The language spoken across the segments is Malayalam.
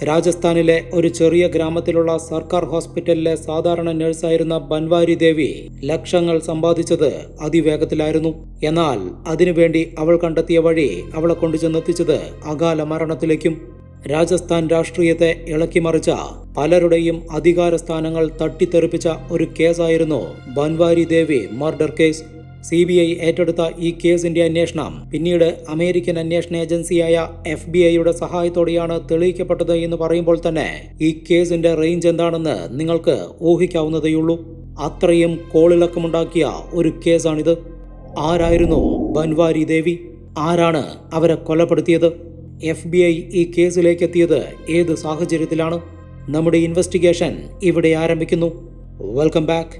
രാജസ്ഥാനിലെ ഒരു ചെറിയ ഗ്രാമത്തിലുള്ള സർക്കാർ ഹോസ്പിറ്റലിലെ സാധാരണ നഴ്സായിരുന്ന ബൻവാരി ദേവി ലക്ഷങ്ങൾ സമ്പാദിച്ചത് അതിവേഗത്തിലായിരുന്നു. എന്നാൽ അതിനുവേണ്ടി അവൾ കണ്ടെത്തിയ വഴി അവളെ കൊണ്ടുചെന്നെത്തിച്ചത് അകാല മരണത്തിലേക്കും. രാജസ്ഥാൻ രാഷ്ട്രീയത്തെ ഇളക്കിമറിച്ച പലരുടെയും അധികാര സ്ഥാനങ്ങൾ തട്ടിത്തെറിപ്പിച്ച ഒരു കേസായിരുന്നു ബൻവാരി ദേവി മർഡർ കേസ്. CBI ഏറ്റെടുത്ത ഈ കേസിന്റെ അന്വേഷണം പിന്നീട് അമേരിക്കൻ അന്വേഷണ ഏജൻസിയായ FBI സഹായത്തോടെയാണ് തെളിയിക്കപ്പെട്ടത് എന്ന് പറയുമ്പോൾ തന്നെ ഈ കേസിന്റെ റേഞ്ച് എന്താണെന്ന് നിങ്ങൾക്ക് ഊഹിക്കാവുന്നതേയുള്ളൂ. അത്രയും കോളിളക്കമുണ്ടാക്കിയ ഒരു കേസാണിത്. ആരായിരുന്നു ബൻവാരി ദേവി? ആരാണ് അവരെ കൊലപ്പെടുത്തിയത്? FBI ഈ കേസിലേക്ക് എത്തിയത് ഏത് സാഹചര്യത്തിലാണ്? നമ്മുടെ ഇൻവെസ്റ്റിഗേഷൻ ഇവിടെ ആരംഭിക്കുന്നു. Welcome back.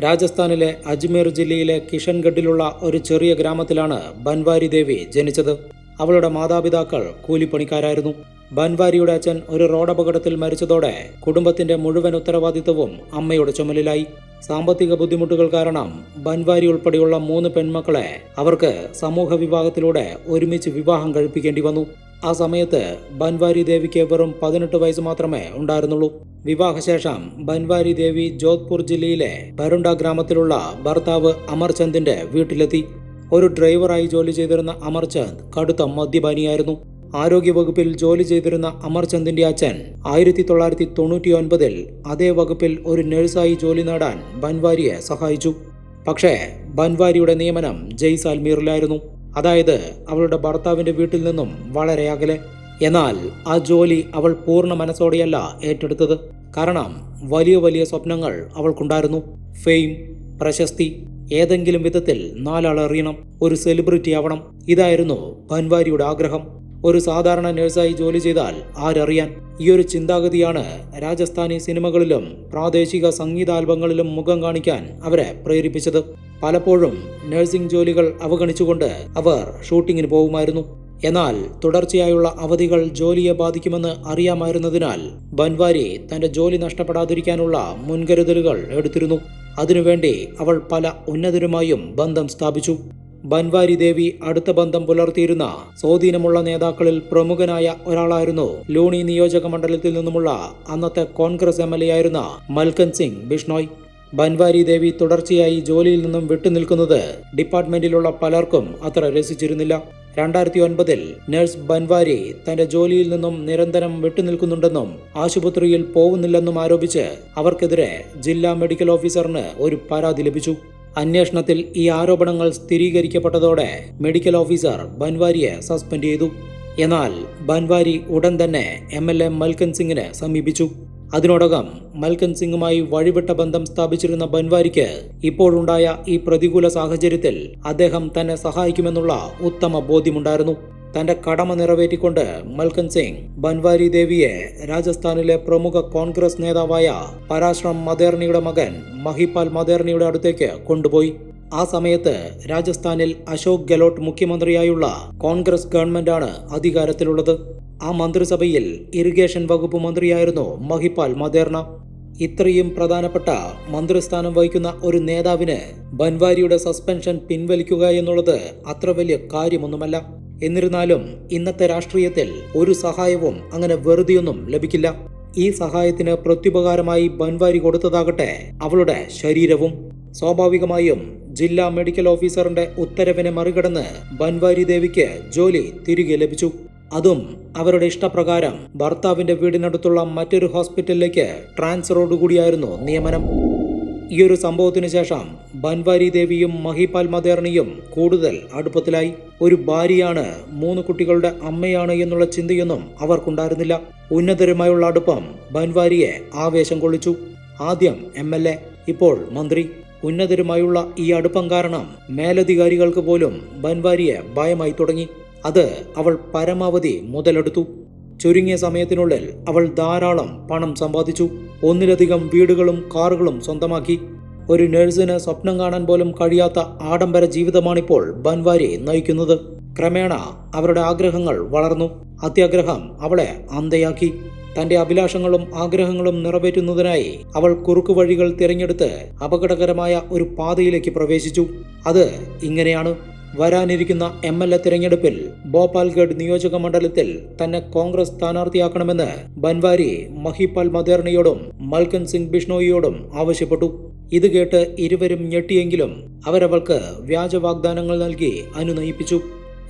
രാജസ്ഥാനിലെ അജ്മീർ ജില്ലയിലെ കിഷൻഗഡിലുള്ള ഒരു ചെറിയ ഗ്രാമത്തിലാണ് ബൻവാരി ദേവി ജനിച്ചത്. അവളുടെ മാതാപിതാക്കൾ കൂലിപ്പണിക്കാരായിരുന്നു. ബൻവാരിയുടെ അച്ഛൻ ഒരു റോഡപകടത്തിൽ മരിച്ചതോടെ കുടുംബത്തിന്റെ മുഴുവൻ ഉത്തരവാദിത്വവും അമ്മയുടെ ചുമലിലായി. സാമ്പത്തിക ബുദ്ധിമുട്ടുകൾ കാരണം ബൻവാരി ഉൾപ്പെടെയുള്ള 3 പെൺമക്കളെ അവർക്ക് സമൂഹ വിവാഹത്തിലൂടെ ഒരുമിച്ച് വിവാഹം കഴിപ്പിക്കേണ്ടി വന്നു. ആ സമയത്ത് ബൻവാരി ദേവിക്ക് വെറും 18 വയസ്സ് മാത്രമേ ഉണ്ടായിരുന്നുള്ളൂ. വിവാഹശേഷം ബൻവാരി ദേവി ജോധ്പൂർ ജില്ലയിലെ ബരുണ്ട ഗ്രാമത്തിലുള്ള ഭർത്താവ് അമർചന്ദിന്റെ വീട്ടിലെത്തി. ഒരു ഡ്രൈവറായി ജോലി ചെയ്തിരുന്ന അമർചന്ദ് കടുത്ത മദ്യപാനിയായിരുന്നു. ആരോഗ്യവകുപ്പിൽ ജോലി ചെയ്തിരുന്ന അമർചന്ദിന്റെ അച്ഛൻ 1999-ൽ അതേ വകുപ്പിൽ ഒരു നഴ്സായി ജോലി നേടാൻ ബൻവാരിയെ സഹായിച്ചു. പക്ഷേ ബൻവാരിയുടെ നിയമനം ജയ്സാൽമീറിലായിരുന്നു, അതായത് അവളുടെ ഭർത്താവിന്റെ വീട്ടിൽ നിന്നും വളരെ അകലെ. എന്നാൽ ആ ജോലി അവൾ പൂർണ്ണ മനസ്സോടെയല്ല ഏറ്റെടുത്തത്. കാരണം വലിയ വലിയ സ്വപ്നങ്ങൾ അവൾക്കുണ്ടായിരുന്നു. ഫെയിം, പ്രശസ്തി, ഏതെങ്കിലും വിധത്തിൽ 4 ആൾ അറിയണം, ഒരു സെലിബ്രിറ്റി ആവണം. ഇതായിരുന്നു ബൻവാരിയുടെ ആഗ്രഹം. ഒരു സാധാരണ നഴ്സായി ജോലി ചെയ്താൽ ആരറിയാൻ? ഈ ഒരു ചിന്താഗതിയാണ് രാജസ്ഥാനി സിനിമകളിലും പ്രാദേശിക സംഗീതാൽബങ്ങളിലും മുഖം കാണിക്കാൻ അവരെ പ്രേരിപ്പിച്ചത്. പലപ്പോഴും നഴ്സിംഗ് ജോലികൾ അവഗണിച്ചുകൊണ്ട് അവർ ഷൂട്ടിങ്ങിന് പോകുമായിരുന്നു. എന്നാൽ തുടർച്ചയായുള്ള അവധികൾ ജോലിയെ ബാധിക്കുമെന്ന് അറിയാമായിരുന്നതിനാൽ ബൻവാരി തന്റെ ജോലി നഷ്ടപ്പെടാതിരിക്കാനുള്ള മുൻകരുതലുകൾ എടുത്തിരുന്നു. അതിനുവേണ്ടി അവൾ പല ഉന്നതരുമായും ബന്ധം സ്ഥാപിച്ചു. ബൻവാരി ദേവി അടുത്ത ബന്ധം പുലർത്തിയിരുന്ന സ്വാധീനമുള്ള നേതാക്കളിൽ പ്രമുഖനായ ഒരാളായിരുന്നു ലൂണി നിയോജക മണ്ഡലത്തിൽ നിന്നുമുള്ള അന്നത്തെ കോൺഗ്രസ് MLA ആയിരുന്ന മൽക്കൻ സിംഗ് ബിഷ്ണോയ്. ബൻവാരി ദേവി തുടർച്ചയായി ജോലിയിൽ നിന്നും വിട്ടുനിൽക്കുന്നത് ഡിപ്പാർട്ട്മെന്റിലുള്ള പലർക്കും അത്ര രസിച്ചിരുന്നില്ല. 2009-ൽ നഴ്സ് ബൻവാരി തന്റെ ജോലിയിൽ നിന്നും നിരന്തരം വിട്ടുനിൽക്കുന്നുണ്ടെന്നും ആശുപത്രിയിൽ പോകുന്നില്ലെന്നും ആരോപിച്ച് അവർക്കെതിരെ ജില്ലാ മെഡിക്കൽ ഓഫീസറിന് ഒരു പരാതി ലഭിച്ചു. അന്വേഷണത്തിൽ ഈ ആരോപണങ്ങൾ സ്ഥിരീകരിക്കപ്പെട്ടതോടെ മെഡിക്കൽ ഓഫീസർ ബൻവാരിയെ സസ്പെൻഡ് ചെയ്തു. എന്നാൽ ബൻവാരി ഉടൻ തന്നെ MLA മൽക്കൻ സിംഗിനെ സമീപിച്ചു. അതിനോടകം മൽക്കൻ സിംഗുമായി വഴിവിട്ട ബന്ധം സ്ഥാപിച്ചിരുന്ന ബൻവാരിക്ക് ഇപ്പോഴുണ്ടായ ഈ പ്രതികൂല സാഹചര്യത്തിൽ അദ്ദേഹം തന്നെ സഹായിക്കുമെന്നുള്ള ഉത്തമ ബോധ്യമുണ്ടായിരുന്നു. തന്റെ കടമ നിറവേറ്റിക്കൊണ്ട് മൽക്കൻ സിംഗ് ബൻവാരി ദേവിയെ രാജസ്ഥാനിലെ പ്രമുഖ കോൺഗ്രസ് നേതാവായ പരാശ്രം മദേർണിയുടെ മകൻ മഹിപാൽ മദേർണിയുടെ അടുത്തേക്ക് കൊണ്ടുപോയി. ആ സമയത്ത് രാജസ്ഥാനിൽ അശോക് ഗെലോട്ട് മുഖ്യമന്ത്രിയായുള്ള കോൺഗ്രസ് ഗവൺമെന്റാണ് അധികാരത്തിലുള്ളത്. ആ മന്ത്രിസഭയിൽ ഇറിഗേഷൻ വകുപ്പ് മന്ത്രിയായിരുന്നു മഹിപാൽ മദേർണ. ഇത്രയും പ്രധാനപ്പെട്ട മന്ത്രിസ്ഥാനം വഹിക്കുന്ന ഒരു നേതാവിന് ബൻവാരിയുടെ സസ്പെൻഷൻ പിൻവലിക്കുക എന്നുള്ളത് അത്ര വലിയ കാര്യമൊന്നുമല്ല. എന്നിരുന്നാലും ഇന്നത്തെ രാഷ്ട്രീയത്തിൽ ഒരു സഹായവും അങ്ങനെ വെറുതെയൊന്നും ലഭിക്കില്ല. ഈ സഹായത്തിന് പ്രത്യുപകാരമായി ബൻവാരി കൊടുത്തതാകട്ടെ അവളുടെ ശരീരവും. സ്വാഭാവികമായും ജില്ലാ മെഡിക്കൽ ഓഫീസറിന്റെ ഉത്തരവിനെ മറികടന്ന് ബൻവാരി ദേവിക്ക് ജോലി തിരികെ ലഭിച്ചു. അതും അവരുടെ ഇഷ്ടപ്രകാരം ഭർത്താവിന്റെ വീടിനടുത്തുള്ള മറ്റൊരു ഹോസ്പിറ്റലിലേക്ക് ട്രാൻസ്ഫറോടുകൂടിയായിരുന്നു നിയമനം. ഈ ഒരു സംഭവത്തിനു ശേഷം ബൻവാരി ദേവിയും മഹിപാൽ മദേർണിയും കൂടുതൽ അടുപ്പത്തിലായി. ഒരു ഭാര്യയാണ്, 3 കുട്ടികളുടെ അമ്മയാണ് എന്നുള്ള ചിന്തയൊന്നും അവർക്കുണ്ടായിരുന്നില്ല. ഉന്നതരുമായുള്ള അടുപ്പം ബൻവാരിയെ ആവേശം കൊള്ളിച്ചു. ആദ്യം MLA, ഇപ്പോൾ മന്ത്രി. ഉന്നതരുമായുള്ള ഈ അടുപ്പം കാരണം മേലധികാരികൾക്ക് പോലും ബൻവാരിയെ ഭയമായി തുടങ്ങി. അത് അവൾ പരമാവധി മുതലെടുത്തു. ചുരുങ്ങിയ സമയത്തിനുള്ളിൽ അവൾ ധാരാളം പണം സമ്പാദിച്ചു. 1ലധികം വീടുകളും കാറുകളും സ്വന്തമാക്കി. ഒരു നഴ്സിന് സ്വപ്നം കാണാൻ പോലും കഴിയാത്ത ആഡംബര ജീവിതമാണിപ്പോൾ ബൻവാരി നയിക്കുന്നത്. ക്രമേണ അവരുടെ ആഗ്രഹങ്ങൾ വളർന്നു. അത്യാഗ്രഹം അവളെ അന്ധയാക്കി. തന്റെ അഭിലാഷങ്ങളും ആഗ്രഹങ്ങളും നിറവേറ്റുന്നതിനായി അവൾ കുറുക്കുവഴികൾ തിരഞ്ഞെടുത്ത് അപകടകരമായ ഒരു പാതയിലേക്ക് പ്രവേശിച്ചു. അത് ഇങ്ങനെയാണ്. വരാനിരിക്കുന്ന MLA തിരഞ്ഞെടുപ്പിൽ ഭോപ്പാൽഗഡ് നിയോജക മണ്ഡലത്തിൽ തന്നെ കോൺഗ്രസ് സ്ഥാനാർത്ഥിയാക്കണമെന്ന് ബൻവാരി മഹിപാൽ മദേർണയോടും മൽക്കൻ സിംഗ് ബിഷ്ണോയിയോടും ആവശ്യപ്പെട്ടു. ഇത് കേട്ട് ഇരുവരും ഞെട്ടിയെങ്കിലും അവരവൾക്ക് വ്യാജ വാഗ്ദാനങ്ങൾ നൽകി അനുനയിപ്പിച്ചു.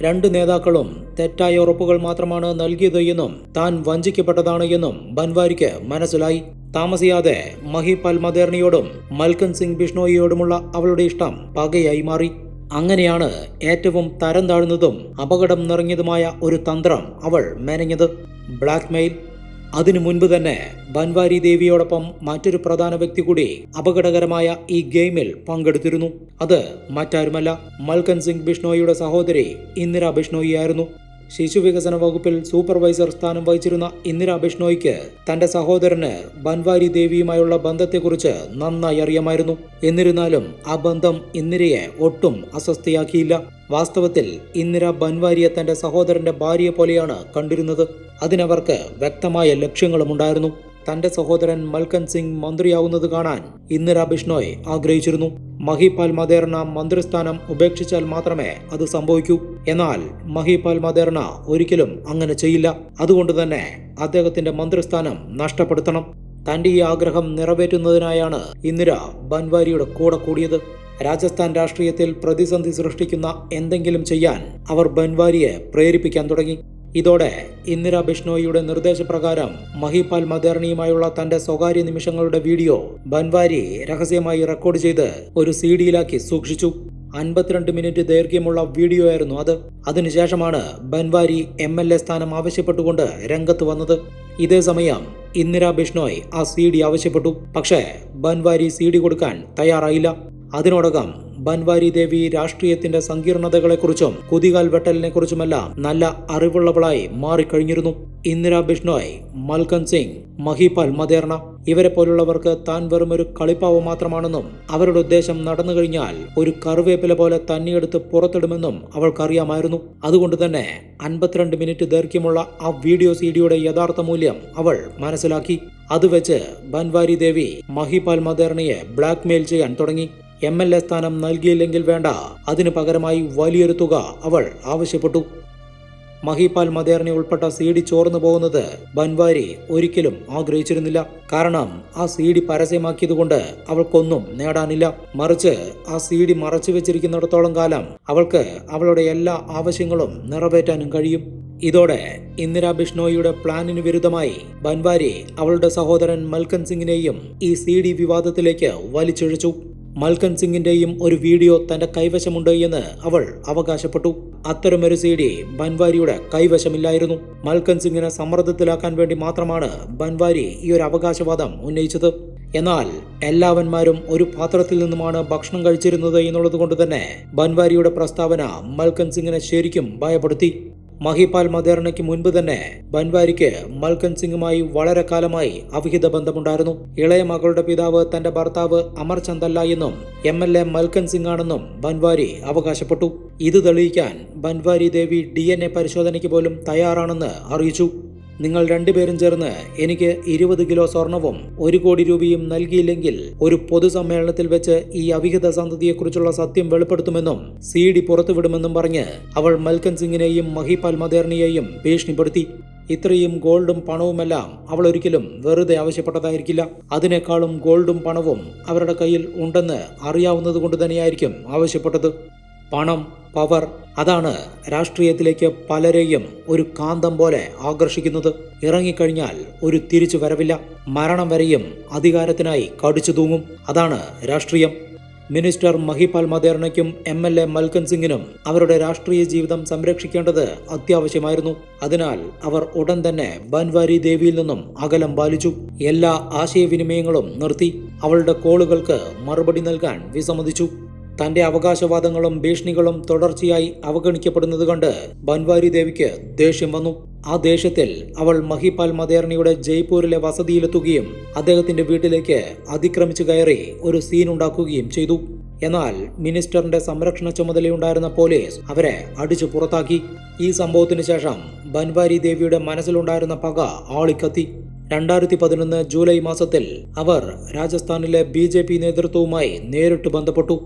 രണ്ട് നേതാക്കളും തെറ്റായ ഉറപ്പുകൾ മാത്രമാണ് നൽകിയത് എന്നും താൻ വഞ്ചിക്കപ്പെട്ടതാണ് എന്നും ബൻവാരിക്ക് മനസ്സിലായി. താമസിയാതെ മഹിപാൽ മദേർണയോടും മൽക്കൻ സിംഗ് ബിഷ്ണോയിയോടുമുള്ള അവളുടെ ഇഷ്ടം പകയായി മാറി. അങ്ങനെയാണ് ഏറ്റവും തരം താഴ്ന്നതും അപകടം നിറഞ്ഞതുമായ ഒരു തന്ത്രം അവൾ മെനഞ്ഞത്: ബ്ലാക്ക്മെയിൽ. അതിനു മുൻപ് തന്നെ ബൻവാരി ദേവിയോടൊപ്പം മറ്റൊരു പ്രധാന വ്യക്തി കൂടി അപകടകരമായ ഈ ഗെയിമിൽ പങ്കെടുത്തിരുന്നു. അത് മറ്റാരുമല്ല, മൽക്കൻ സിംഗ് ബിഷ്ണോയിയുടെ സഹോദരി ഇന്ദിര ബിഷ്ണോയി ആയിരുന്നു. ശിശുവികസന വകുപ്പിൽ സൂപ്പർവൈസർ സ്ഥാനം വഹിച്ചിരുന്ന ഇന്ദിര ബിഷ്ണോയിക്ക് തന്റെ സഹോദരന് ബൻവാരി ദേവിയുമായുള്ള ബന്ധത്തെക്കുറിച്ച് നന്നായി അറിയാമായിരുന്നു. എന്നിരുന്നാലും ആ ബന്ധം ഇന്ദിരയെ ഒട്ടും അസ്വസ്ഥയാക്കിയില്ല. വാസ്തവത്തിൽ ഇന്ദിര ബൻവാരിയെ തന്റെ സഹോദരന്റെ ഭാര്യയെ പോലെയാണ് കണ്ടിരുന്നത്. അതിനവർക്ക് വ്യക്തമായ ലക്ഷ്യങ്ങളുമുണ്ടായിരുന്നു. തന്റെ സഹോദരൻ മൽക്കൻ സിംഗ് മന്ത്രിയാവുന്നത് കാണാൻ ഇന്ദിര ബിഷ്ണോയ് ആഗ്രഹിച്ചിരുന്നു. മഹിപാൽ മദേർണ മന്ത്രിസ്ഥാനം ഉപേക്ഷിച്ചാൽ മാത്രമേ അത് സംഭവിക്കൂ. എന്നാൽ മഹിപാൽ മദേർണ ഒരിക്കലും അങ്ങനെ ചെയ്യില്ല. അതുകൊണ്ട് തന്നെ അദ്ദേഹത്തിന്റെ മന്ത്രിസ്ഥാനം നഷ്ടപ്പെടുത്തണം. തന്റെ ഈ ആഗ്രഹം നിറവേറ്റുന്നതിനായാണ് ഇന്ദിര ബൻവാരിയുടെ കൂടെ കൂടിയത്. രാജസ്ഥാൻ രാഷ്ട്രീയത്തിൽ പ്രതിസന്ധി സൃഷ്ടിക്കുന്ന എന്തെങ്കിലും ചെയ്യാൻ അവർ ബൻവാരിയെ പ്രേരിപ്പിക്കാൻ തുടങ്ങി. ഇതോടെ ഇന്ദിര ബിഷ്ണോയിയുടെ നിർദ്ദേശപ്രകാരം മഹിപാൽ മദേർണിയുമായുള്ള തന്റെ സ്വകാര്യ നിമിഷങ്ങളുടെ വീഡിയോ ബൻവാരി രഹസ്യമായി റെക്കോർഡ് ചെയ്ത് ഒരു CD-യിലാക്കി സൂക്ഷിച്ചു. 52 മിനിറ്റ് ദൈർഘ്യമുള്ള വീഡിയോ ആയിരുന്നു അത്. അതിനുശേഷമാണ് ബൻവാരി MLA സ്ഥാനം ആവശ്യപ്പെട്ടുകൊണ്ട് രംഗത്ത് വന്നത്. ഇതേ സമയം ഇന്ദിര ബിഷ്ണോയ് ആ CD ആവശ്യപ്പെട്ടു. പക്ഷേ ബൻവാരി CD കൊടുക്കാൻ തയ്യാറായില്ല. അതിനോടകം ബൻവാരി ദേവി രാഷ്ട്രീയത്തിന്റെ സങ്കീർണതകളെക്കുറിച്ചും കുതികാൽ വെട്ടലിനെ കുറിച്ചുമെല്ലാം നല്ല അറിവുള്ളവളായി മാറിക്കഴിഞ്ഞിരുന്നു. ഇന്ദിര ബിഷ്ണോയ്, മൽക്കൻ സിംഗ്, മഹിപാൽ മദേർണ ഇവരെ പോലുള്ളവർക്ക് താൻ വെറും ഒരു കളിപ്പാവ് മാത്രമാണെന്നും അവരുടെ ഉദ്ദേശം നടന്നു കഴിഞ്ഞാൽ ഒരു കറിവേപ്പില പോലെ തന്നിയെടുത്ത് പുറത്തിടുമെന്നും അവൾക്കറിയാമായിരുന്നു. അതുകൊണ്ട് തന്നെ 52 മിനിറ്റ് ദൈർഘ്യമുള്ള ആ വീഡിയോ CD-യുടെ യഥാർത്ഥ മൂല്യം അവൾ മനസ്സിലാക്കി. അത് വെച്ച് ബൻവാരി ദേവി മഹിപാൽ മദേർണയെ ബ്ലാക്ക്മെയിൽ ചെയ്യാൻ തുടങ്ങി. MLA സ്ഥാനം നൽകിയില്ലെങ്കിൽ വേണ്ട, അതിനു പകരമായി വലിയൊരു തുക അവൾ ആവശ്യപ്പെട്ടു. മഹിപാൽ മദേർണ ഉൾപ്പെട്ട CD ചോർന്നു പോകുന്നത് ബൻവാരി ഒരിക്കലും ആഗ്രഹിച്ചിരുന്നില്ല. കാരണം ആ CD പരസ്യമാക്കിയതുകൊണ്ട് അവൾക്കൊന്നും നേടാനില്ല. മറിച്ച് ആ CD മറച്ചു വെച്ചിരിക്കുന്നിടത്തോളം കാലം അവൾക്ക് അവളുടെ എല്ലാ ആവശ്യങ്ങളും നിറവേറ്റാനും കഴിയും. ഇതോടെ ഇന്ദിര ബിഷ്ണോയിയുടെ പ്ലാനിന് വിരുദ്ധമായി ബൻവാരി അവളുടെ സഹോദരൻ മൽക്കൻ സിംഗിനെയും ഈ CD വിവാദത്തിലേക്ക് വലിച്ചിഴച്ചു. മൽക്കൻ സിംഗിന്റെയും ഒരു വീഡിയോ തന്റെ കൈവശമുണ്ട് എന്ന് അവൾ അവകാശപ്പെട്ടു. അത്തരമൊരു CD ബൻവാരിയുടെ കൈവശമില്ലായിരുന്നു. മൽക്കൻ സിംഗിനെ സമ്മർദ്ദത്തിലാക്കാൻ വേണ്ടി മാത്രമാണ് ബൻവാരി ഈ ഒരു അവകാശവാദം ഉന്നയിച്ചത്. എന്നാൽ എല്ലാവന്മാരും ഒരു പാത്രത്തിൽ നിന്നുമാണ് ഭക്ഷണം കഴിച്ചിരുന്നത് എന്നുള്ളത് കൊണ്ട് തന്നെ ബൻവാരിയുടെ പ്രസ്താവന മൽക്കൻ സിംഗിനെ ശരിക്കും ഭയപ്പെടുത്തി. മഹിപാൽ മദേർണയ്ക്ക് മുൻപ് തന്നെ ബൻവാരിക്ക് മൽക്കൻ സിംഗുമായി വളരെ കാലമായി അവിഹിത ബന്ധമുണ്ടായിരുന്നു. ഇളയ മകളുടെ പിതാവ് തന്റെ ഭർത്താവ് അമർചന്ദ് അല്ല എന്നും MLA മൽക്കൻ സിംഗ് ആണെന്നും ബൻവാരി അവകാശപ്പെട്ടു. ഇത് തെളിയിക്കാൻ ബൻവാരി ദേവി DNA പരിശോധനയ്ക്ക് പോലും തയ്യാറാണെന്ന് അറിയിച്ചു. നിങ്ങൾ രണ്ടുപേരും ചേർന്ന് എനിക്ക് 20 കിലോ സ്വർണവും 1 കോടി രൂപയും നൽകിയില്ലെങ്കിൽ ഒരു പൊതുസമ്മേളനത്തിൽ വെച്ച് ഈ അവിഹിത സന്തതിയെക്കുറിച്ചുള്ള സത്യം വെളിപ്പെടുത്തുമെന്നും CD പുറത്തുവിടുമെന്നും പറഞ്ഞ് അവൾ മൽക്കൻ സിംഗിനെയും മഹിപാൽ മദേർണിയെയും ഭീഷണിപ്പെടുത്തി. ഇത്രയും ഗോൾഡും പണവുമെല്ലാം അവൾ ഒരിക്കലും വെറുതെ ആവശ്യപ്പെട്ടതായിരിക്കില്ല. അതിനേക്കാളും ഗോൾഡും പണവും അവരുടെ കയ്യിൽ ഉണ്ടെന്ന് അറിയാവുന്നത് കൊണ്ട് തന്നെയായിരിക്കും ആവശ്യപ്പെട്ടത്. പണം, പവർ, അതാണ് രാഷ്ട്രീയത്തിലേക്ക് പലരെയും ഒരു കാന്തം പോലെ ആകർഷിക്കുന്നത്. ഇറങ്ങിക്കഴിഞ്ഞാൽ ഒരു തിരിച്ചു വരവില്ല. മരണം വരെയും അധികാരത്തിനായി കടിച്ചു തൂങ്ങും. അതാണ് രാഷ്ട്രീയം. മിനിസ്റ്റർ മഹിപാൽ മദേർണയ്ക്കും MLA മൽക്കൻ സിംഗിനും അവരുടെ രാഷ്ട്രീയ ജീവിതം സംരക്ഷിക്കേണ്ടത് അത്യാവശ്യമായിരുന്നു. അതിനാൽ അവർ ഉടൻ തന്നെ ബൻവാരി ദേവിയിൽ നിന്നും അകലം പാലിച്ചു. എല്ലാ ആശയവിനിമയങ്ങളും നിർത്തി. അവളുടെ കോളുകൾക്ക് മറുപടി നൽകാൻ വിസമ്മതിച്ചു. തന്റെ അവകാശവാദങ്ങളും ഭീഷണികളും തുടർച്ചയായി അവഗണിക്കപ്പെടുന്നത് കണ്ട് ബൻവാരി ദേവിക്ക് ദേഷ്യം വന്നു. ആ ദേഷ്യത്തിൽ അവൾ മഹിപാൽ മദേർണിയുടെ ജയ്പൂരിലെ വസതിയിലെത്തുകയും അദ്ദേഹത്തിന്റെ വീട്ടിലേക്ക് അതിക്രമിച്ചു കയറി ഒരു സീൻ ഉണ്ടാക്കുകയും ചെയ്തു. എന്നാൽ മിനിസ്റ്ററിന്റെ സംരക്ഷണ ചുമതലയുണ്ടായിരുന്ന പോലീസ് അവരെ അടിച്ചു പുറത്താക്കി. ഈ സംഭവത്തിന് ശേഷം ബൻവാരി ദേവിയുടെ മനസ്സിലുണ്ടായിരുന്ന പക ആളിക്കത്തി. 2011 ജൂലൈ മാസത്തിൽ അവർ രാജസ്ഥാനിലെ BJP നേതൃത്വവുമായി നേരിട്ട് ബന്ധപ്പെട്ടു.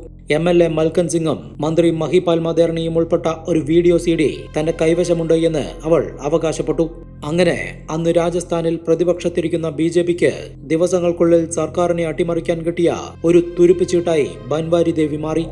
MLA മൽക്കൻ സിംഗും മന്ത്രി മഹിപാൽ മദേർണിയും ഉൾപ്പെട്ട ഒരു വീഡിയോ CD തന്റെ കൈവശമുണ്ട് എന്ന് അവൾ അവകാശപ്പെട്ടു. അങ്ങനെ അന്ന് രാജസ്ഥാനിൽ പ്രതിപക്ഷത്തിരിക്കുന്ന BJPക്ക് ദിവസങ്ങൾക്കുള്ളിൽ സർക്കാരിനെ അട്ടിമറിക്കാൻ കിട്ടിയ ഒരു തുരുപ്പിച്ചീട്ടായി ബൻവാരി ദേവി മാറി.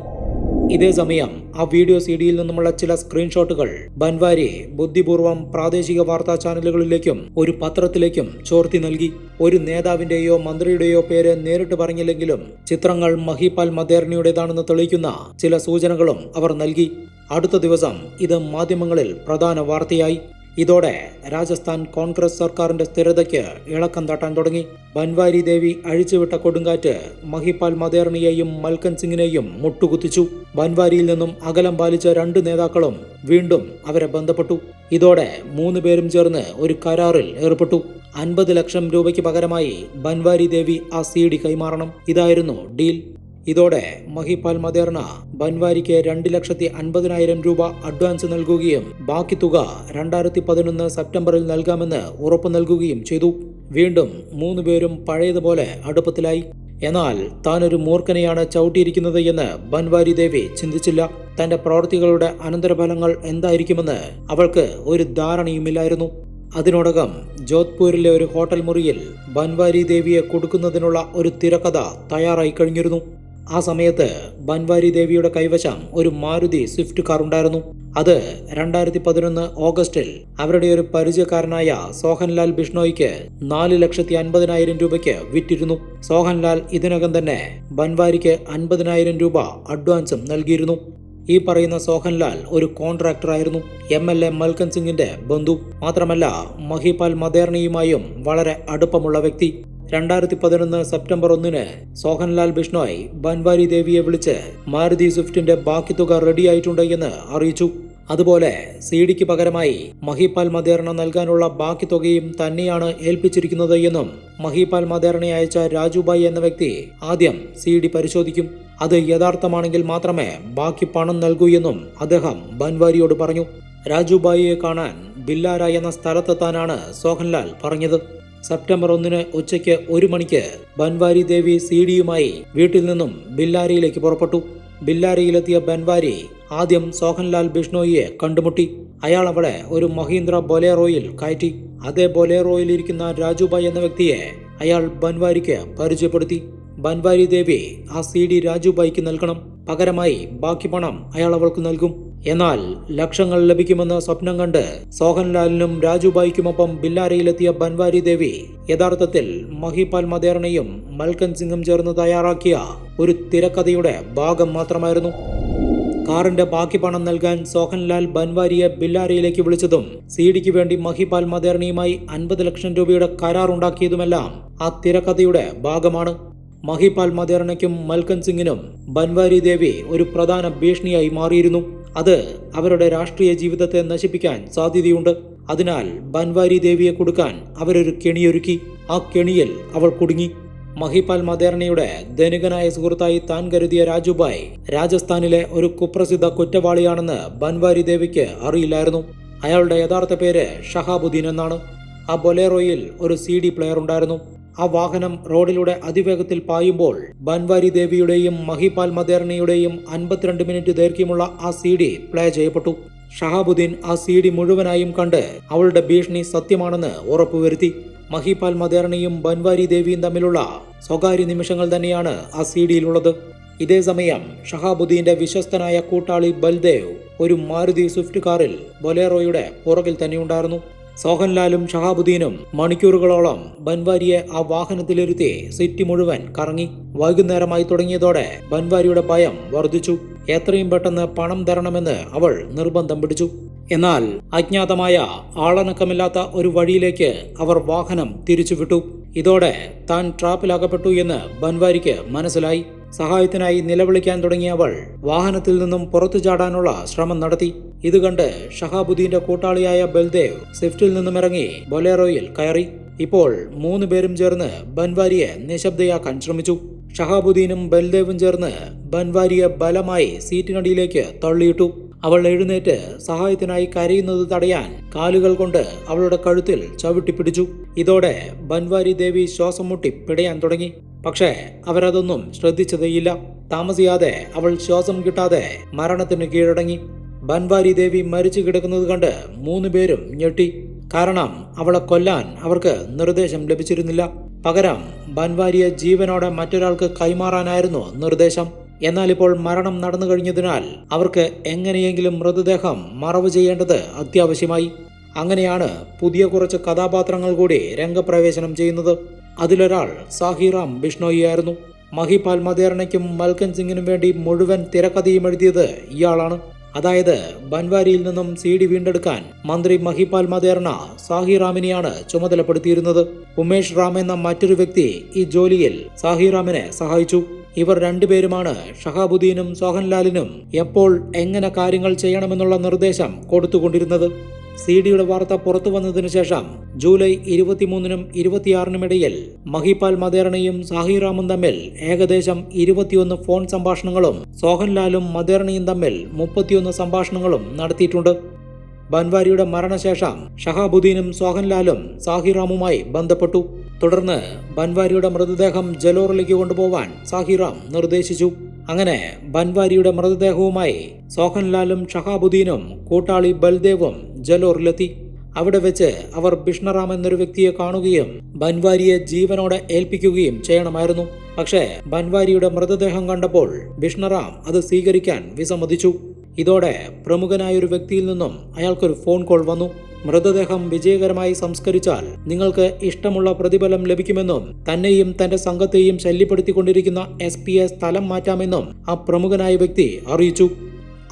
ഇതേ സമയം ആ വീഡിയോ CDയിൽ നിന്നുമുള്ള ചില സ്ക്രീൻഷോട്ടുകൾ ബൻവാരി ബുദ്ധിപൂർവ്വം പ്രാദേശിക വാർത്താ ചാനലുകളിലേക്കും ഒരു പത്രത്തിലേക്കും ചോർത്തി നൽകി. ഒരു നേതാവിന്റെയോ മന്ത്രിയുടെയോ പേര് നേരിട്ട് പറഞ്ഞില്ലെങ്കിലും ചിത്രങ്ങൾ മഹിപാൽ മദേർണിയുടേതാണെന്ന് തെളിയിക്കുന്ന ചില സൂചനകളും അവർ നൽകി. അടുത്ത ദിവസം ഇത് മാധ്യമങ്ങളിൽ പ്രധാന വാർത്തയായി. ഇതോടെ രാജസ്ഥാൻ കോൺഗ്രസ് സർക്കാരിന്റെ സ്ഥിരതയ്ക്ക് ഇളക്കം തട്ടാൻ തുടങ്ങി. ബൻവാരി ദേവി അഴിച്ചുവിട്ട കൊടുങ്കാറ്റ് മഹിപാൽ മദേർണിയെയും മൽക്കൻ സിംഗിനെയും മുട്ടുകുത്തിച്ചു. ബൻവാരിയിൽ നിന്നും അകലം പാലിച്ച 2 നേതാക്കളും വീണ്ടും അവരെ ബന്ധപ്പെട്ടു. ഇതോടെ 3 പേരും ചേർന്ന് ഒരു കരാറിൽ ഏർപ്പെട്ടു. 50 ലക്ഷം രൂപയ്ക്ക് പകരമായി ബൻവാരി ദേവി ആ CD കൈമാറണം. ഇതായിരുന്നു ഡീൽ. ഇതോടെ മഹിപാൽ മദേർണ ബൻവാരിക്ക് 2,50,000 രൂപ അഡ്വാൻസ് നൽകുകയും ബാക്കി തുക 2011 സെപ്റ്റംബറിൽ നൽകാമെന്ന് ഉറപ്പു നൽകുകയും ചെയ്തു. വീണ്ടും 3 പേരും പഴയതുപോലെ അടുപ്പത്തിലായി. എന്നാൽ താനൊരു മൂർഖനെയാണ് ചവിട്ടിയിരിക്കുന്നത് എന്ന് ബൻവാരി ദേവി ചിന്തിച്ചില്ല. തന്റെ പ്രവൃത്തികളുടെ അനന്തരഫലങ്ങൾ എന്തായിരിക്കുമെന്ന് അവൾക്ക് ഒരു ധാരണയുമില്ലായിരുന്നു. അതിനോടകം ജോധ്പൂരിലെ ഒരു ഹോട്ടൽ മുറിയിൽ ബൻവാരി ദേവിയെ കൊടുക്കുന്നതിനുള്ള ഒരു തിരക്കഥ തയ്യാറായി കഴിഞ്ഞിരുന്നു. ആ സമയത്ത് ബൻവാരി ദേവിയുടെ കൈവശം ഒരു മാരുതി സ്വിഫ്റ്റ് കാർ ഉണ്ടായിരുന്നു. അത് 2011 ഓഗസ്റ്റിൽ അവരുടെ ഒരു പരിചയക്കാരനായ സോഹൻലാൽ ബിഷ്ണോയിക്ക് 4,50,000 രൂപയ്ക്ക് വിറ്റിരുന്നു. സോഹൻലാൽ ഇതിനകം തന്നെ ബൻവാരിക്ക് 50,000 രൂപ അഡ്വാൻസും നൽകിയിരുന്നു. ഈ പറയുന്ന സോഹൻലാൽ ഒരു കോൺട്രാക്ടറായിരുന്നു. MLA മൽക്കൻ സിംഗിന്റെ ബന്ധു. മാത്രമല്ല മഹിപാൽ മദേർണിയുമായും വളരെ അടുപ്പമുള്ള വ്യക്തി. 2011 സെപ്റ്റംബർ 1 സോഹൻലാൽ ബിഷ്ണോയ് ബൻവാരി ദേവിയെ വിളിച്ച് മാരുതി സ്വിഫ്റ്റിന്റെ ബാക്കി തുക റെഡിയായിട്ടുണ്ട് എന്ന് അറിയിച്ചു. അതുപോലെ CDക്ക് പകരമായി മഹിപാൽ മദേർണ നൽകാനുള്ള ബാക്കി തുകയും തന്നെയാണ് ഏൽപ്പിച്ചിരിക്കുന്നത് എന്നും മഹിപാൽ മദേർണയെ അയച്ച രാജുഭായ് എന്ന വ്യക്തി ആദ്യം CD പരിശോധിക്കും. അത് യഥാർത്ഥമാണെങ്കിൽ മാത്രമേ ബാക്കി പണം നൽകൂ എന്നും അദ്ദേഹം ബൻവാരിയോട് പറഞ്ഞു. രാജുഭായിയെ കാണാൻ ബില്ലാര എന്ന സ്ഥലത്തെത്താനാണ് സോഹൻലാൽ പറഞ്ഞത്. സെപ്റ്റംബർ 1 ഉച്ചയ്ക്ക് 1 മണിക്ക് ബൻവാരി ദേവി CDയുമായി വീട്ടിൽ നിന്നും ബില്ലാരയിലേക്ക് പുറപ്പെട്ടു. ബില്ലാരയിലെത്തിയ ബൻവാരി ആദ്യം സോഹൻലാൽ ബിഷ്ണോയിയെ കണ്ടുമുട്ടി. അയാൾ അവളെ ഒരു മഹീന്ദ്ര ബൊലേറോയിൽ കയറ്റി. അതേ ബൊലേറോയിൽ ഇരിക്കുന്ന രാജുഭായ് എന്ന വ്യക്തിയെ അയാൾ ബൻവാരിക്ക് പരിചയപ്പെടുത്തി. ബൻവാരി ദേവി ആ CD രാജുഭായിക്ക് നൽകണം. പകരമായി ബാക്കി പണം അയാൾ അവൾക്ക് നൽകും. എന്നാൽ ലക്ഷങ്ങൾ ലഭിക്കുമെന്ന് സ്വപ്നം കണ്ട് സോഹൻലാലിനും രാജുഭായിക്കുമൊപ്പം ബില്ലാരയിലെത്തിയ ബൻവാരി ദേവി യഥാർത്ഥത്തിൽ മഹിപാൽ മദേർണയും മൽക്കൻ സിംഗും ചേർന്ന് തയ്യാറാക്കിയ ഒരു തിരക്കഥയുടെ ഭാഗം മാത്രമായിരുന്നു. കാറിന്റെ ബാക്കി പണം നൽകാൻ സോഹൻലാൽ ബൻവാരിയെ ബില്ലാരയിലേക്ക് വിളിച്ചതും CDക്ക് വേണ്ടി മഹിപാൽ മദേർണിയുമായി 50 ലക്ഷം രൂപയുടെ കരാറുണ്ടാക്കിയതുമെല്ലാം ആ തിരക്കഥയുടെ ഭാഗമാണ്. മഹിപാൽ മദേർണയ്ക്കും മൽക്കൻ സിംഗിനും ബൻവാരി ദേവി ഒരു പ്രധാന ഭീഷണിയായി മാറിയിരുന്നു. അത് അവരുടെ രാഷ്ട്രീയ ജീവിതത്തെ നശിപ്പിക്കാൻ സാധ്യതയുണ്ട്. അതിനാൽ ബൻവാരി ദേവിയെ കൊടുക്കാൻ അവരൊരു കെണിയൊരുക്കി. ആ കെണിയിൽ അവൾ കുടുങ്ങി. മഹിപാൽ മദേർണയുടെ ധനികനായ സുഹൃത്തായി താൻ കരുതിയ രാജുഭായ് രാജസ്ഥാനിലെ ഒരു കുപ്രസിദ്ധ കുറ്റവാളിയാണെന്ന് ബൻവാരി ദേവിക്ക് അറിയില്ലായിരുന്നു. അയാളുടെ യഥാർത്ഥ പേര് ഷഹാബുദ്ദീൻ എന്നാണ്. ആ ബൊലേറോയിൽ ഒരു CD പ്ലെയർ ഉണ്ടായിരുന്നു. ആ വാഹനം റോഡിലൂടെ അതിവേഗത്തിൽ പായുമ്പോൾ ബൻവാരി ദേവിയുടെയും മഹിപാൽ മദേർണിയുടെയും 52 മിനിറ്റ് ദൈർഘ്യമുള്ള ആ CD പ്ലേ ചെയ്യപ്പെട്ടു. ഷഹാബുദ്ദീൻ ആ CD മുഴുവനായും കണ്ട് അവളുടെ ഭീഷണി സത്യമാണെന്ന് ഉറപ്പുവരുത്തി. മഹിപാൽ മദേർണിയും ബൻവാരി ദേവിയും തമ്മിലുള്ള സ്വകാര്യ നിമിഷങ്ങൾ തന്നെയാണ് ആ CDയിലുള്ളത്. ഇതേ സമയം ഷഹാബുദ്ദീന്റെ വിശ്വസ്തനായ കൂട്ടാളി ബൽദേവ് ഒരു മാരുതി സ്വിഫ്റ്റ് കാറിൽ ബൊലേറോയുടെ പുറകിൽ തന്നെയുണ്ടായിരുന്നു. സോഹൻലാലും ഷഹാബുദ്ദീനും മണിക്കൂറുകളോളം ബൻവാരിയെ ആ വാഹനത്തിലിരുത്തി സിറ്റി മുഴുവൻ കറങ്ങി. വൈകുന്നേരമായി തുടങ്ങിയതോടെ ബൻവാരിയുടെ ഭയം വർദ്ധിച്ചു. എത്രയും പെട്ടെന്ന് പണം തരണമെന്ന് അവൾ നിർബന്ധം പിടിച്ചു. എന്നാൽ അജ്ഞാതമായ ആളനക്കമില്ലാത്ത ഒരു വഴിയിലേക്ക് അവർ വാഹനം തിരിച്ചുവിട്ടു. ഇതോടെ താൻ ട്രാപ്പിലാകപ്പെട്ടു എന്ന് ബൻവാരിക്ക് മനസ്സിലായി. സഹായത്തിനായി നിലവിളിക്കാൻ തുടങ്ങിയ അവൾ വാഹനത്തിൽ നിന്നും പുറത്തു ചാടാനുള്ള ശ്രമം നടത്തി. ഇത് കണ്ട് ഷഹാബുദ്ദീന്റെ കൂട്ടാളിയായ ബൽദേവ് സ്വിഫ്റ്റിൽ നിന്നും ഇറങ്ങി ബൊലേറോയിൽ കയറി. ഇപ്പോൾ 3 പേരും ചേർന്ന് ബൻവാരിയെ നിശബ്ദയാക്കാൻ ശ്രമിച്ചു. ഷഹാബുദ്ദീനും ബൽദേവും ചേർന്ന് ബൻവാരിയെ ബലമായി സീറ്റിനടിയിലേക്ക് തള്ളിയിട്ടു. അവൾ എഴുന്നേറ്റ് സഹായത്തിനായി കരയുന്നത് തടയാൻ കാലുകൾ കൊണ്ട് അവളുടെ കഴുത്തിൽ ചവിട്ടിപ്പിടിച്ചു. ഇതോടെ ബൻവാരി ദേവി ശ്വാസം മുട്ടി പിടയാൻ തുടങ്ങി. പക്ഷേ അവരതൊന്നും ശ്രദ്ധിച്ചതേയില്ല. താമസിയാതെ അവൾ ശ്വാസം കിട്ടാതെ മരണത്തിന് കീഴടങ്ങി. ബൻവാരി ദേവി മരിച്ചു കിടക്കുന്നത് കണ്ട് 3 പേരും ഞെട്ടി. കാരണം അവളെ കൊല്ലാൻ അവർക്ക് നിർദ്ദേശം ലഭിച്ചിരുന്നില്ല. പകരം ബൻവാരിയെ ജീവനോടെ മറ്റൊരാൾക്ക് കൈമാറാനായിരുന്നു നിർദ്ദേശം. എന്നാൽ ഇപ്പോൾ മരണം നടന്നു കഴിഞ്ഞതിനാൽ അവർക്ക് എങ്ങനെയെങ്കിലും മൃതദേഹം മറവ് ചെയ്യേണ്ടത് അത്യാവശ്യമായി. അങ്ങനെയാണ് പുതിയ കുറച്ച് കഥാപാത്രങ്ങൾ കൂടി രംഗപ്രവേശനം ചെയ്യുന്നത്. അതിലൊരാൾ സാഹിറാം ബിഷ്ണോയിയായിരുന്നു. മഹിപാൽ മദേർണയ്ക്കും മൽക്കൻ സിംഗിനും വേണ്ടി മുഴുവൻ തിരക്കഥയും എഴുതിയത് ഇയാളാണ്. അതായത് ബൻവാരിയിൽ നിന്നും CD വീണ്ടെടുക്കാൻ മന്ത്രി മഹിപാൽ മദേർണ സാഹിറാമിനെയാണ് ചുമതലപ്പെടുത്തിയിരുന്നത്. ഉമേഷ് റാം എന്ന മറ്റൊരു വ്യക്തി ഈ ജോലിയിൽ സാഹിറാമിനെ സഹായിച്ചു. ഇവർ 2 പേരുമാണ് ഷഹാബുദ്ദീനും സോഹൻലാലിനും എപ്പോൾ എങ്ങനെ കാര്യങ്ങൾ ചെയ്യണമെന്നുള്ള നിർദ്ദേശം കൊടുത്തുകൊണ്ടിരുന്നത്. CD-യുടെ വാർത്ത പുറത്തു വന്നതിനു ശേഷം ജൂലൈ 23-നും 26-നും ഇടയിൽ മഹിപാൽ മദേർണയും സാഹിറാമും തമ്മിൽ ഏകദേശം 21 ഫോൺ സംഭാഷണങ്ങളും സോഹൻലാലും മദേർണയും തമ്മിൽ 31 സംഭാഷണങ്ങളും നടത്തിയിട്ടുണ്ട്. ബൻവാരിയുടെ മരണശേഷം ഷഹാബുദ്ദീനും സോഹൻലാലും സാഹിറാമുമായി ബന്ധപ്പെട്ടു. തുടർന്ന് ബൻവാരിയുടെ മൃതദേഹം ജലോറിലേക്ക് കൊണ്ടുപോവാൻ സാഹിറാം നിർദ്ദേശിച്ചു. അങ്ങനെ ബൻവാരിയുടെ മൃതദേഹവുമായി സോഹൻലാലും ഷഹാബുദ്ദീനും കൂട്ടാളി ബൽദേവും ജലോറിലെത്തി. അവിടെ വെച്ച് അവർ ബിഷ്ണറാം എന്നൊരു വ്യക്തിയെ കാണുകയും ബൻവാരിയെ ജീവനോടെ ഏൽപ്പിക്കുകയും ചെയ്യണമായിരുന്നു. പക്ഷേ ബൻവാരിയുടെ മൃതദേഹം കണ്ടപ്പോൾ ബിഷ്ണറാം അത് സ്വീകരിക്കാൻ വിസമ്മതിച്ചു. ഇതോടെ പ്രമുഖനായൊരു വ്യക്തിയിൽ നിന്നും അയാൾക്കൊരു ഫോൺ കോൾ വന്നു. മൃതദേഹം വിജയകരമായി സംസ്കരിച്ചാൽ നിങ്ങൾക്ക് ഇഷ്ടമുള്ള പ്രതിഫലം ലഭിക്കുമെന്നും തന്നെയും തന്റെ സംഘത്തെയും ശല്യപ്പെടുത്തിക്കൊണ്ടിരിക്കുന്ന SP-യെ സ്ഥലം മാറ്റാമെന്നും ആ പ്രമുഖനായ വ്യക്തി അറിയിച്ചു.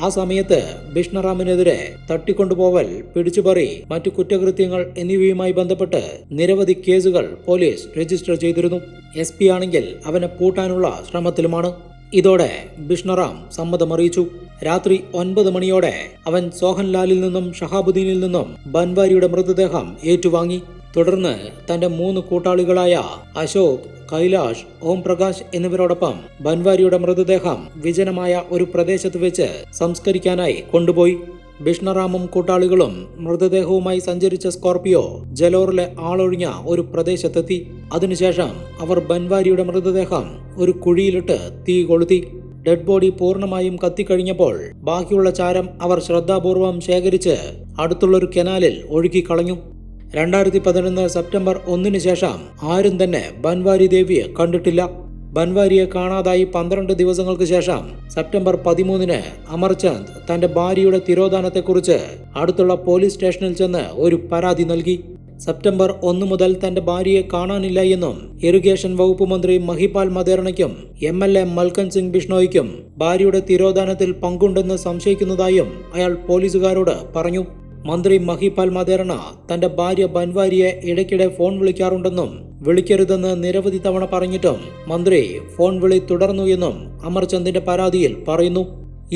ആ സമയത്ത് ബിഷ്ണറാമിനെതിരെ തട്ടിക്കൊണ്ടുപോവൽ, പിടിച്ചുപറി, മറ്റു കുറ്റകൃത്യങ്ങൾ എന്നിവയുമായി ബന്ധപ്പെട്ട് നിരവധി കേസുകൾ പോലീസ് രജിസ്റ്റർ ചെയ്തിരുന്നു. SP ആണെങ്കിൽ അവനെ പൂട്ടാനുള്ള ശ്രമത്തിലുമാണ്. ഇതോടെ ബിഷ്ണറാം സമ്മതമറിയിച്ചു. രാത്രി 9 മണിയോടെ അവൻ സോഹൻലാലിൽ നിന്നും ഷഹാബുദ്ദീനിൽ നിന്നും ബൻവാരിയുടെ മൃതദേഹം ഏറ്റുവാങ്ങി. തുടർന്ന് തന്റെ 3 കൂട്ടാളികളായ അശോക്, കൈലാഷ്, ഓം പ്രകാശ് എന്നിവരോടൊപ്പം ബൻവാരിയുടെ മൃതദേഹം വിജനമായ ഒരു പ്രദേശത്ത് വെച്ച് സംസ്കരിക്കാനായി കൊണ്ടുപോയി. ബിഷ്ണറാമും കൂട്ടാളികളും മൃതദേഹവുമായി സഞ്ചരിച്ച സ്കോർപിയോ ജലോറിലെ ആളൊഴിഞ്ഞ ഒരു പ്രദേശത്തെത്തി. അതിനുശേഷം അവർ ബൻവാരിയുടെ മൃതദേഹം ഒരു കുഴിയിലിട്ട് തീ കൊളുത്തി. ഡെഡ് ബോഡി പൂർണ്ണമായും കത്തിക്കഴിഞ്ഞപ്പോൾ ബാക്കിയുള്ള ചാരം അവർ ശ്രദ്ധാപൂർവം ശേഖരിച്ച് അടുത്തുള്ളൊരു കനാലിൽ ഒഴുക്കിക്കളഞ്ഞു. 2011 സെപ്റ്റംബർ 1-ന് ശേഷം ആരും തന്നെ ബൻവാരി ദേവിയെ കണ്ടിട്ടില്ല. ബൻവാരിയെ കാണാതായി 12 ദിവസങ്ങൾക്ക് ശേഷം സെപ്റ്റംബർ 13-ന് അമർചന്ദ് തന്റെ ഭാര്യയുടെ തിരോധാനത്തെക്കുറിച്ച് അടുത്തുള്ള പോലീസ് സ്റ്റേഷനിൽ ചെന്ന് ഒരു പരാതി നൽകി. സെപ്റ്റംബർ 1 മുതൽ തന്റെ ഭാര്യയെ കാണാനില്ല എന്നും ഇറിഗേഷൻ വകുപ്പ് മന്ത്രി മഹിപാൽ മദേർണയ്ക്കും MLA മൽക്കൻ സിംഗ് ബിഷ്ണോയ്ക്കും ഭാര്യയുടെ തിരോധാനത്തിൽ പങ്കുണ്ടെന്ന് സംശയിക്കുന്നതായും അയാൾ പോലീസുകാരോട് പറഞ്ഞു. മന്ത്രി മഹിപാൽ മദേർണ തന്റെ ഭാര്യ ബൻവാരിയെ ഇടയ്ക്കിടെ ഫോൺ വിളിക്കാറുണ്ടെന്നും വിളിക്കരുതെന്ന് നിരവധി തവണ പറഞ്ഞിട്ടും മന്ത്രി ഫോൺ വിളി തുടർന്നു എന്നും അമർചന്ദിന്റെ പരാതിയിൽ പറയുന്നു.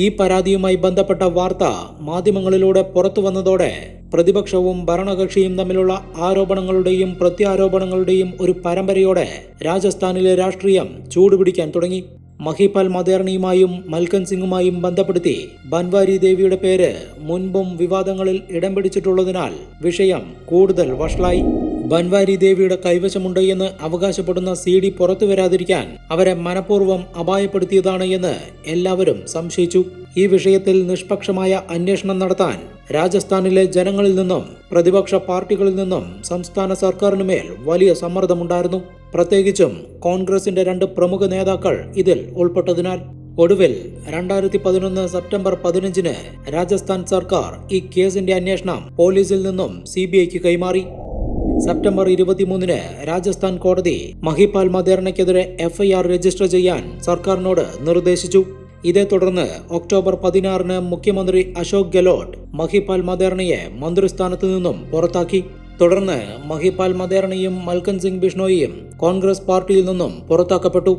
ഈ പരാതിയുമായി ബന്ധപ്പെട്ട വാർത്ത മാധ്യമങ്ങളിലൂടെ പുറത്തു വന്നതോടെ പ്രതിപക്ഷവും ഭരണകക്ഷിയും തമ്മിലുള്ള ആരോപണങ്ങളുടെയും പ്രത്യാരോപണങ്ങളുടെയും ഒരു പരമ്പരയോടെ രാജസ്ഥാനിലെ രാഷ്ട്രീയം ചൂടുപിടിക്കാൻ തുടങ്ങി. മഹിപാൽ മദേർണയുമായും മൽക്കൻ സിംഗുമായും ബന്ധപ്പെടുത്തി ബൻവാരി ദേവിയുടെ പേര് മുൻപും വിവാദങ്ങളിൽ ഇടം പിടിച്ചിട്ടുള്ളതിനാൽ വിഷയം കൂടുതൽ വഷളായി. ബൻവാരി ദേവിയുടെ കൈവശമുണ്ട് എന്ന് അവകാശപ്പെടുന്ന CD പുറത്തു വരാതിരിക്കാൻ അവരെ മനഃപൂർവ്വം അപായപ്പെടുത്തിയതാണ് എന്ന് എല്ലാവരും സംശയിച്ചു. ഈ വിഷയത്തിൽ നിഷ്പക്ഷമായ അന്വേഷണം നടത്താൻ രാജസ്ഥാനിലെ ജനങ്ങളിൽ നിന്നും പ്രതിപക്ഷ പാർട്ടികളിൽ നിന്നും സംസ്ഥാന സർക്കാരിനുമേൽ വലിയ സമ്മർദ്ദമുണ്ടായിരുന്നു. പ്രത്യേകിച്ചും കോൺഗ്രസിന്റെ 2 പ്രമുഖ നേതാക്കൾ ഇതിൽ ഉൾപ്പെട്ടതിനാൽ. ഒടുവിൽ 2011 സെപ്റ്റംബർ 15-ന് രാജസ്ഥാൻ സർക്കാർ ഈ കേസിന്റെ അന്വേഷണം പോലീസിൽ നിന്നും CBIക്ക് കൈമാറി. സെപ്റ്റംബർ 23-ന് രാജസ്ഥാൻ കോടതി മഹിപാൽ മദേർണയ്ക്കെതിരെ FIR രജിസ്റ്റർ ചെയ്യാൻ സർക്കാരിനോട് നിർദ്ദേശിച്ചു. ഇതേ തുടർന്ന് ഒക്ടോബർ 16-ന് മുഖ്യമന്ത്രി അശോക് ഗെഹ്ലോട്ട് മഹിപാൽ മദേർണയെ മന്ത്രിസ്ഥാനത്തു നിന്നും പുറത്താക്കി. തുടർന്ന് മഹിപാൽ മദേർണയും മൽക്കൻ സിംഗ് ബിഷ്ണോയിയും കോൺഗ്രസ് പാർട്ടിയിൽ നിന്നും പുറത്താക്കപ്പെട്ടു.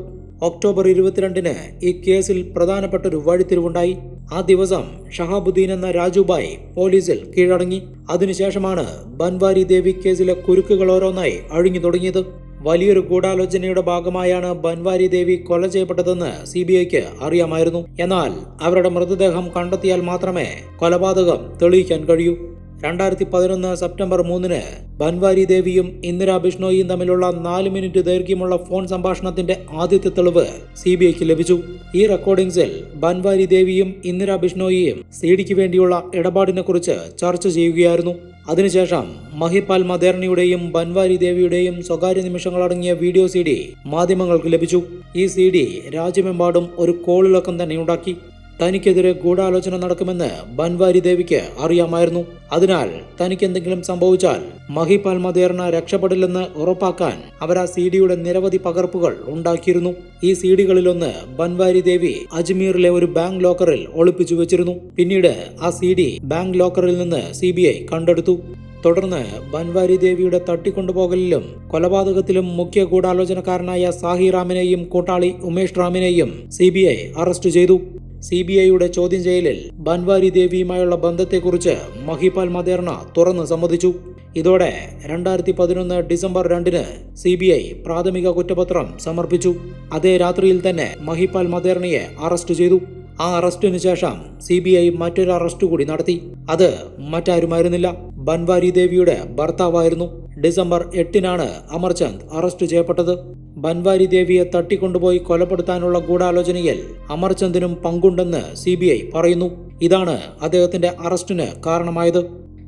ഒക്ടോബർ 22-ന് ഈ കേസിൽ പ്രധാനപ്പെട്ടൊരു വഴിത്തിരിവുണ്ടായി. ആ ദിവസം ഷഹാബുദ്ദീൻ എന്ന രാജുബായ് പോലീസിൽ കീഴടങ്ങി. അതിനുശേഷമാണ് ബൻവാരി ദേവി കേസിലെ കുരുക്കുകൾ ഓരോന്നായി അഴിഞ്ഞു തുടങ്ങിയത്. വലിയൊരു ഗൂഢാലോചനയുടെ ഭാഗമായാണ് ബൻവാരി ദേവി കൊല ചെയ്യപ്പെട്ടതെന്ന് CBIക്ക് അറിയാമായിരുന്നു. എന്നാൽ അവരുടെ മൃതദേഹം കണ്ടെത്തിയാൽ മാത്രമേ കൊലപാതകം തെളിയിക്കാൻ കഴിയൂ. 2011 സെപ്റ്റംബർ 3 ബൻവാരി ദേവിയും ഇന്ദിരാ ബിഷ്ണോയിയും തമ്മിലുള്ള 4 മിനിറ്റ് ദൈർഘ്യമുള്ള ഫോൺ സംഭാഷണത്തിന്റെ ആദ്യത്തെ തെളിവ് CBIക്ക് ലഭിച്ചു. ഈ റെക്കോർഡിംഗ്സിൽ ബൻവാരി ദേവിയും ഇന്ദിരാ ബിഷ്ണോയിയും സിഡിക്ക് വേണ്ടിയുള്ള ഇടപാടിനെക്കുറിച്ച് ചർച്ച ചെയ്യുകയായിരുന്നു. അതിനുശേഷം മഹിപാൽ മദേർണിയുടെയും ബൻവാരി ദേവിയുടെയും സ്വകാര്യ നിമിഷങ്ങളടങ്ങിയ വീഡിയോ CD മാധ്യമങ്ങൾക്ക് ലഭിച്ചു. ഈ CD രാജ്യമെമ്പാടും ഒരു കോളിളക്കം തന്നെ ഉണ്ടാക്കി. തനിക്കെതിരെ ഗൂഢാലോചന നടക്കുമെന്ന് ബൻവാരി ദേവിക്ക് അറിയാമായിരുന്നു. അതിനാൽ തനിക്കെന്തെങ്കിലും സംഭവിച്ചാൽ മഹിപാൽ മദേർണ രക്ഷപ്പെടില്ലെന്ന് ഉറപ്പാക്കാൻ അവർ ആ CDയുടെ നിരവധി പകർപ്പുകൾ ഉണ്ടാക്കിയിരുന്നു. ഈ CDകളിലൊന്ന് ബൻവാരി ദേവി അജ്മീറിലെ ഒരു ബാങ്ക് ലോക്കറിൽ ഒളിപ്പിച്ചു വെച്ചിരുന്നു. പിന്നീട് ആ CD ബാങ്ക് ലോക്കറിൽ നിന്ന് CBI കണ്ടെടുത്തു. തുടർന്ന് ബൻവാരി ദേവിയുടെ തട്ടിക്കൊണ്ടുപോകലിലും കൊലപാതകത്തിലും മുഖ്യ ഗൂഢാലോചനക്കാരനായ സാഹിറാമിനെയും കൂട്ടാളി ഉമേഷ് റാമിനെയും CBI അറസ്റ്റ് ചെയ്തു. CBIയുടെ ചോദ്യം ചെയ്യലിൽ ബൻവാരി ദേവിയുമായുള്ള ബന്ധത്തെക്കുറിച്ച് മഹിപാൽ മദേർണ തുറന്ന് സമ്മതിച്ചു. ഇതോടെ 2011 ഡിസംബർ 2 CBI പ്രാഥമിക കുറ്റപത്രം സമർപ്പിച്ചു. അതേ രാത്രിയിൽ തന്നെ മഹിപാൽ മദേർണയെ അറസ്റ്റ് ചെയ്തു. ആ അറസ്റ്റിനു ശേഷം CBI മറ്റൊരു അറസ്റ്റ് കൂടി നടത്തി. അത് മറ്റാരുമായിരുന്നില്ല, ബൻവാരി ദേവിയുടെ ഭർത്താവായിരുന്നു. ഡിസംബർ 8 അമർചന്ദ് അറസ്റ്റ് ചെയ്യപ്പെട്ടത്. ബൻവാരി ദേവിയെ തട്ടിക്കൊണ്ടുപോയി കൊലപ്പെടുത്താനുള്ള ഗൂഢാലോചനയിൽ അമർചന്ദിനും പങ്കുണ്ടെന്ന് CBI പറയുന്നു. ഇതാണ് അദ്ദേഹത്തിന്റെ അറസ്റ്റിന് കാരണമായത്.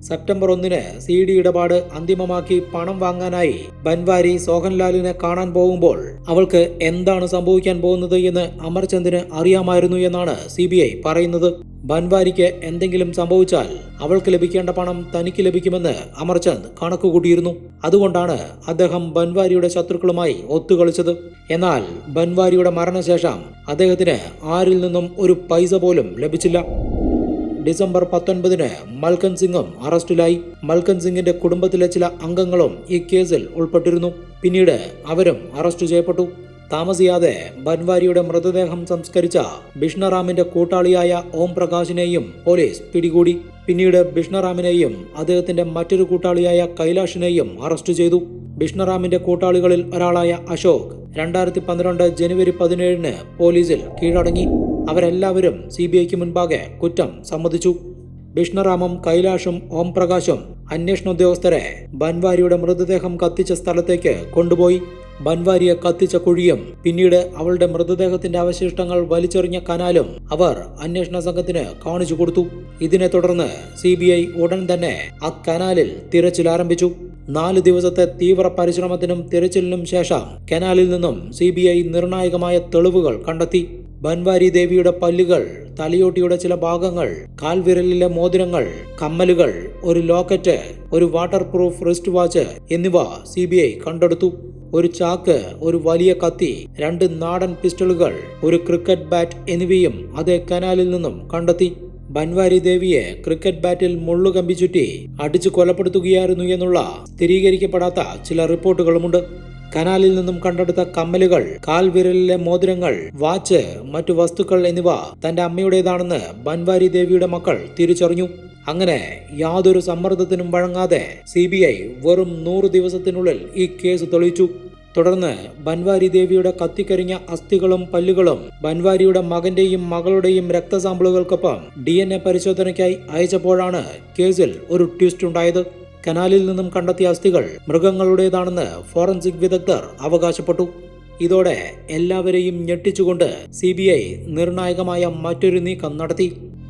സെപ്റ്റംബർ 1 CD ഇടപാട് അന്തിമമാക്കി പണം വാങ്ങാനായി ബൻവാരി സോഹൻലാലിനെ കാണാൻ പോകുമ്പോൾ അവൾക്ക് എന്താണ് സംഭവിക്കാൻ പോകുന്നത് എന്ന് അമർചന്ദിന് അറിയാമായിരുന്നു എന്നാണ് CBI പറയുന്നത്. ബൻവാരിക്ക് എന്തെങ്കിലും സംഭവിച്ചാൽ അവൾക്ക് ലഭിക്കേണ്ട പണം തനിക്ക് ലഭിക്കുമെന്ന് അമർചന്ദ് കണക്കുകൂട്ടിയിരുന്നു. അതുകൊണ്ടാണ് അദ്ദേഹം ബൻവാരിയുടെ ശത്രുക്കളുമായി ഒത്തുകളിച്ചത്. എന്നാൽ ബൻവാരിയുടെ മരണശേഷം അദ്ദേഹത്തിന് ആരിൽ നിന്നും ഒരു പൈസ പോലും ലഭിച്ചില്ല. ഡിസംബർ 19 മൽക്കൻ സിംഗും അറസ്റ്റിലായി. മൽക്കൻ സിംഗിന്റെ കുടുംബത്തിലെ ചില അംഗങ്ങളും ഈ കേസിൽ ഉൾപ്പെട്ടിരുന്നു. പിന്നീട് അവരും അറസ്റ്റ് ചെയ്യപ്പെട്ടു. താമസിയാതെ ബൻവാരിയുടെ മൃതദേഹം സംസ്കരിച്ച ബിഷ്ണറാമിന്റെ കൂട്ടാളിയായ ഓം പ്രകാശിനെയും പോലീസ് പിടികൂടി. പിന്നീട് ബിഷ്ണറാമിനെയും അദ്ദേഹത്തിന്റെ മറ്റൊരു കൂട്ടാളിയായ കൈലാഷിനെയും അറസ്റ്റ് ചെയ്തു. ബിഷ്ണറാമിന്റെ കൂട്ടാളികളിൽ ഒരാളായ അശോക് 2012 ജനുവരി 17 പോലീസിൽ കീഴടങ്ങി. അവരെല്ലാവരും CBIക്ക് മുൻപാകെ കുറ്റം സമ്മതിച്ചു. ബിഷ്ണറാമും കൈലാഷും ഓം പ്രകാശും അന്വേഷണ ഉദ്യോഗസ്ഥരെ ബൻവാരിയുടെ മൃതദേഹം കത്തിച്ച സ്ഥലത്തേക്ക് കൊണ്ടുപോയി. ബൻവാരിയെ കത്തിച്ച കുഴിയും പിന്നീട് അവളുടെ മൃതദേഹത്തിന്റെ അവശിഷ്ടങ്ങൾ വലിച്ചെറിഞ്ഞ കനാലും അവർ അന്വേഷണ സംഘത്തിന് കാണിച്ചു കൊടുത്തു. ഇതിനെ തുടർന്ന് CBI ഉടൻ തന്നെ ആ കനാലിൽ തിരച്ചിൽ ആരംഭിച്ചു. 4 ദിവസത്തെ തീവ്ര പരിശ്രമത്തിനും തിരച്ചിലിനും ശേഷം കനാലിൽ നിന്നും CBI നിർണായകമായ തെളിവുകൾ കണ്ടെത്തി. ബൻവാരി ദേവിയുടെ പല്ലുകൾ, തലയോട്ടിയുടെ ചില ഭാഗങ്ങൾ, കാൽവിരലിലെ മോതിരങ്ങൾ, കമ്മലുകൾ, ഒരു ലോക്കറ്റ്, ഒരു വാട്ടർ പ്രൂഫ് റിസ്റ്റ് വാച്ച് എന്നിവ CBI കണ്ടെടുത്തു. ഒരു ചാക്ക്, ഒരു വലിയ കത്തി, 2 നാടൻ പിസ്റ്റളുകൾ, ഒരു ക്രിക്കറ്റ് ബാറ്റ് എന്നിവയും അതേ കനാലിൽ നിന്നും കണ്ടെത്തി. ബൻവാരി ദേവിയെ ക്രിക്കറ്റ് ബാറ്റിൽ മുള്ളുകമ്പി ചുറ്റി അടിച്ചു കൊലപ്പെടുത്തുകയായിരുന്നു എന്നുള്ള സ്ഥിരീകരിക്കപ്പെടാത്ത ചില റിപ്പോർട്ടുകളുമുണ്ട്. കനാലിൽ നിന്നും കണ്ടെടുത്ത കമ്മലുകൾ, കാൽവിരലിലെ മോതിരങ്ങൾ, വാച്ച്, മറ്റു വസ്തുക്കൾ എന്നിവ തന്റെ അമ്മയുടേതാണെന്ന് ബൻവാരി ദേവിയുടെ മക്കൾ തിരിച്ചറിഞ്ഞു. അങ്ങനെ യാതൊരു സമ്മർദ്ദത്തിനും വഴങ്ങാതെ CBI വെറും 100 ദിവസത്തിനുള്ളിൽ ഈ കേസ് തെളിയിച്ചു. തുടർന്ന് ബൻവാരി ദേവിയുടെ കത്തിക്കരിഞ്ഞ അസ്ഥികളും പല്ലുകളും ബൻവാരിയുടെ മകന്റെയും മകളുടെയും രക്തസാമ്പിളുകൾക്കൊപ്പം DNA പരിശോധനയ്ക്കായി അയച്ചപ്പോഴാണ് കേസിൽ ഒരു ട്വിസ്റ്റ് ഉണ്ടായത്. കനാലിൽ നിന്നും കണ്ടെത്തിയ അസ്ഥികൾ മൃഗങ്ങളുടേതാണെന്ന് ഫോറൻസിക് വിദഗ്ധർ അവകാശപ്പെട്ടു. ഇതോടെ എല്ലാവരെയും ഞെട്ടിച്ചുകൊണ്ട് CBI നിർണായകമായ മറ്റൊരു നീക്കം നടത്തി.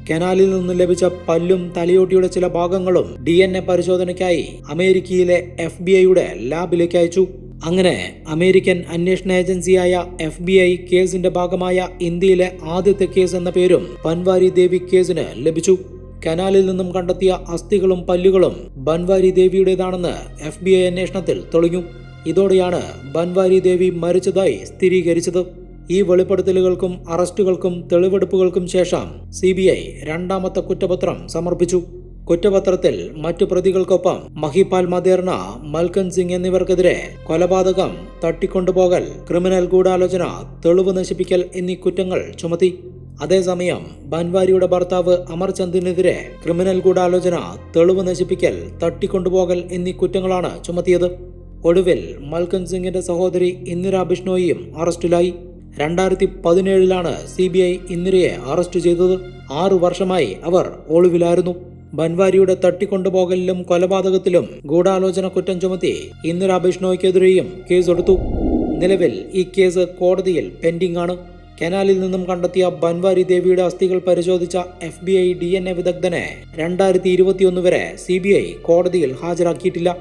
കനാലിൽ നിന്ന് ലഭിച്ച പല്ലും തലയോട്ടിയുടെ ചില ഭാഗങ്ങളും DNA പരിശോധനയ്ക്കായി അമേരിക്കയിലെ FBI ലാബിലേക്ക് അയച്ചു. അങ്ങനെ അമേരിക്കൻ അന്വേഷണ ഏജൻസിയായ FBI കേസിന്റെ ഭാഗമായ ഇന്ത്യയിലെ ആദ്യത്തെ കേസ് എന്ന പേരും ബൻവാരി ദേവി കേസിന് ലഭിച്ചു. കനാലിൽ നിന്നും കണ്ടെത്തിയ അസ്ഥികളും പല്ലുകളും ബൻവാരി ദേവിയുടേതാണെന്ന് FBI അന്വേഷണത്തിൽ തെളിഞ്ഞു. ഇതോടെയാണ് ബൻവാരി ദേവി മരിച്ചതായി സ്ഥിരീകരിച്ചത്. ഈ വെളിപ്പെടുത്തലുകൾക്കും അറസ്റ്റുകൾക്കും തെളിവെടുപ്പുകൾക്കും ശേഷം CBI രണ്ടാമത്തെ കുറ്റപത്രം സമർപ്പിച്ചു. കുറ്റപത്രത്തിൽ മറ്റു പ്രതികൾക്കൊപ്പം മഹിപാൽ മദേർണ, മൽക്കൻ സിംഗ് എന്നിവർക്കെതിരെ കൊലപാതകം, തട്ടിക്കൊണ്ടുപോകൽ, ക്രിമിനൽ ഗൂഢാലോചന, തെളിവ് നശിപ്പിക്കൽ എന്നീ കുറ്റങ്ങൾ ചുമത്തി. അതേസമയം ബൻവാരിയുടെ ഭർത്താവ് അമർചന്ദിനെതിരെ ക്രിമിനൽ ഗൂഢാലോചന, തെളിവ് നശിപ്പിക്കൽ, തട്ടിക്കൊണ്ടുപോകൽ എന്നീ കുറ്റങ്ങളാണ് ചുമത്തിയത്. ഒടുവിൽ മൽക്കൻ സിംഗിന്റെ സഹോദരി ഇന്ദിര ബിഷ്ണോയിയും അറസ്റ്റിലായി. 2017 CBI ഇന്ദിരയെ അറസ്റ്റ് ചെയ്തത്. 6 വർഷമായി അവർ ഒളിവിലായിരുന്നു. ബൻവാരിയുടെ തട്ടിക്കൊണ്ടുപോകലിലും കൊലപാതകത്തിലും ഗൂഢാലോചന കുറ്റം ചുമത്തി ഇന്ദിര ബിഷ്ണോയ്ക്കെതിരെയും കേസെടുത്തു. നിലവിൽ ഈ കേസ് കോടതിയിൽ പെൻഡിംഗ് ആണ്. കനാലിൽ നിന്നും കണ്ടെത്തിയ ബൻവാരി ദേവിയുടെ അസ്ഥികൾ പരിശോധിച്ച FBI DNA വിദഗ്ധനെ 2021 വരെ CBI കോടതിയിൽ ഹാജരാക്കിയിട്ടില്ല.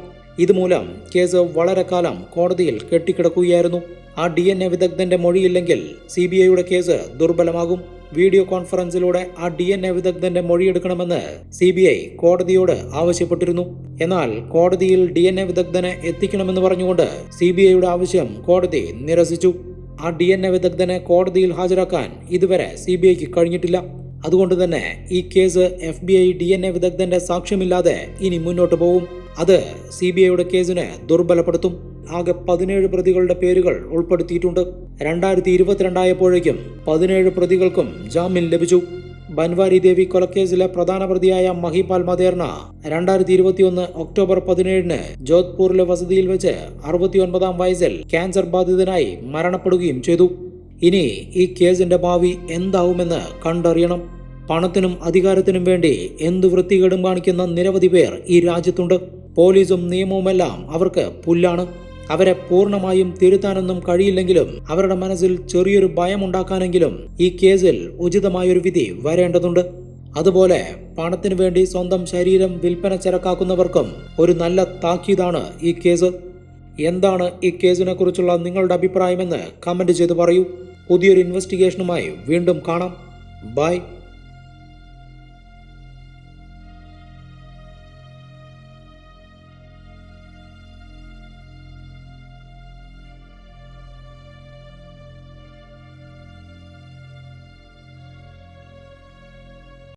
ഇതുമൂലം കേസ് വളരെ കാലം കോടതിയിൽ കെട്ടിക്കിടക്കുകയായിരുന്നു. ആ DNA വിദഗ്ധന്റെ മൊഴിയില്ലെങ്കിൽ CBIയുടെ കേസ് ദുർബലമാകും. വീഡിയോ കോൺഫറൻസിലൂടെ ആ DNA വിദഗ്ധന്റെ മൊഴിയെടുക്കണമെന്ന് CBI കോടതിയോട് ആവശ്യപ്പെട്ടിരുന്നു. എന്നാൽ കോടതിയിൽ DNA വിദഗ്ധനെ എത്തിക്കണമെന്ന് പറഞ്ഞുകൊണ്ട് CBIയുടെ ആവശ്യം കോടതി നിരസിച്ചു. ആ DNA വിദഗ്ധനെ കോടതിയിൽ ഹാജരാക്കാൻ ഇതുവരെ CBIക്ക് കഴിഞ്ഞിട്ടില്ല. അതുകൊണ്ട് തന്നെ ഈ കേസ് FBI DNA വിദഗ്ധന്റെ സാക്ഷ്യമില്ലാതെ ഇനി മുന്നോട്ട് പോകും. അത് CBIയുടെ കേസിനെ ദുർബലപ്പെടുത്തും. ആകെ 17 പ്രതികളുടെ പേരുകൾ ഉൾപ്പെടുത്തിയിട്ടുണ്ട്. 2022 ആയപ്പോഴേക്കും 17 പ്രതികൾക്കും ജാമ്യം ലഭിച്ചു. ബൻവാരി ദേവി കൊലക്കേസിലെ പ്രധാന പ്രതിയായ മഹിപാൽ മദേർന 2021 ഒക്ടോബർ 17 ജോധ്പൂരിലെ വസതിയിൽ വെച്ച് 69-ാം വയസ്സിൽ ക്യാൻസർ ബാധിതനായി മരണപ്പെടുകയും ചെയ്തു. ഇനി ഈ കേസിന്റെ ഭാവി എന്താവുമെന്ന് കണ്ടറിയണം. പണത്തിനും അധികാരത്തിനും വേണ്ടി എന്തു വൃത്തികേടും കാണിക്കുന്ന നിരവധി പേർ ഈ രാജ്യത്തുണ്ട്. പോലീസും നിയമവുമെല്ലാം അവർക്ക് പുല്ലാണ്. അവരെ പൂർണ്ണമായും തിരുത്താനൊന്നും കഴിയില്ലെങ്കിലും അവരുടെ മനസ്സിൽ ചെറിയൊരു ഭയമുണ്ടാക്കാനെങ്കിലും ഈ കേസിൽ ഉചിതമായൊരു വിധി വരേണ്ടതുണ്ട്. അതുപോലെ പണത്തിനു വേണ്ടി സ്വന്തം ശരീരം വിൽപ്പന ചരക്കാക്കുന്നവർക്കും ഒരു നല്ല താക്കീതാണ് ഈ കേസ്. എന്താണ് ഈ കേസിനെ കുറിച്ചുള്ള നിങ്ങളുടെ അഭിപ്രായമെന്ന് കമന്റ് ചെയ്ത് പറയൂ. പുതിയൊരു ഇൻവെസ്റ്റിഗേഷനുമായി വീണ്ടും കാണാം. ബൈ.